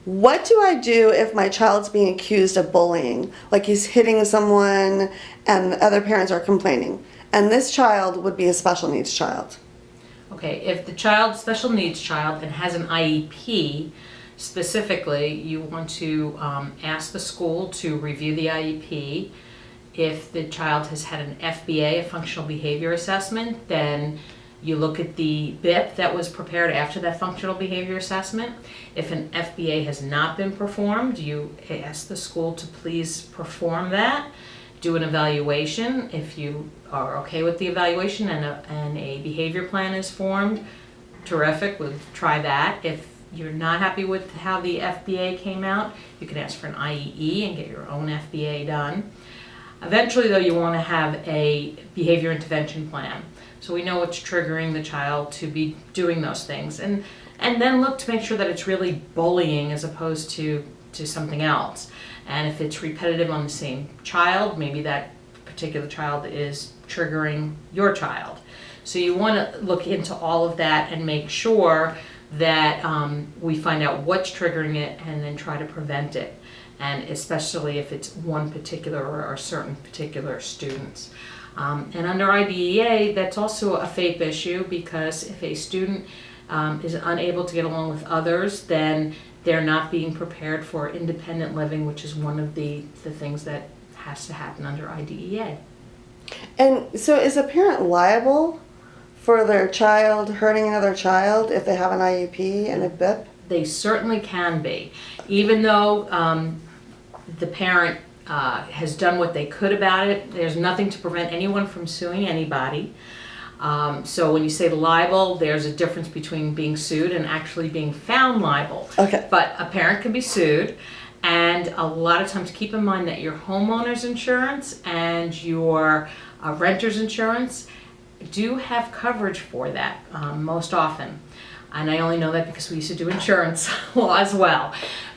What do I do if my child's being accused of bullying? Like he's hitting someone and the other parents are complaining. And this child would be a special needs child. Okay, if the child's special needs child and has an IEP, specifically, you want to ask the school to review the IEP. If the child has had an FBA, a functional behavior assessment, then you look at the BIP that was prepared after that functional behavior assessment. If an FBA has not been performed, you ask the school to please perform that. Do an evaluation. If you are okay with the evaluation and a behavior plan is formed, terrific, we'll try that. If you're not happy with how the FBA came out, you can ask for an IEE and get your own FBA done. Eventually, though, you want to have a behavior intervention plan. So we know what's triggering the child to be doing those things. And then look to make sure that it's really bullying as opposed to something else. And if it's repetitive on the same child, maybe that particular child is triggering your child. So you want to look into all of that and make sure that we find out what's triggering it and then try to prevent it. And especially if it's one particular or certain particular students. And under IDEA, that's also a FAPE issue, because if a student is unable to get along with others, then they're not being prepared for independent living, which is one of the things that has to happen under IDEA. And so is a parent liable for their child hurting another child if they have an IEP and a BIP? They certainly can be. Even though the parent has done what they could about it, there's nothing to prevent anyone from suing anybody. So when you say liable, there's a difference between being sued and actually being found liable. Okay. But a parent can be sued, and a lot of times keep in mind that your homeowner's insurance and your renter's insurance do have coverage for that most often. And I only know that because we used to do insurance law as well.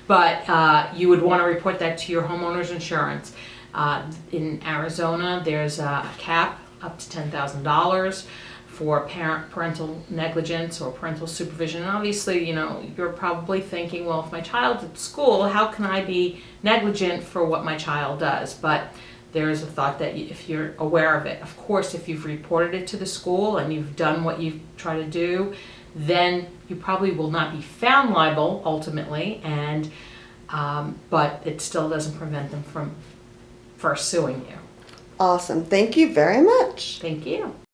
But you would want to report that to your homeowner's insurance. In Arizona, there's a cap up to $10,000 for parental negligence or parental supervision. And obviously, you're probably thinking, well, if my child's at school, how can I be negligent for what my child does? But there is a thought that if you're aware of it, of course, if you've reported it to the school and you've done what you've tried to do, then you probably will not be found liable ultimately, and but it still doesn't prevent them from first suing you. Awesome. Thank you very much. Thank you.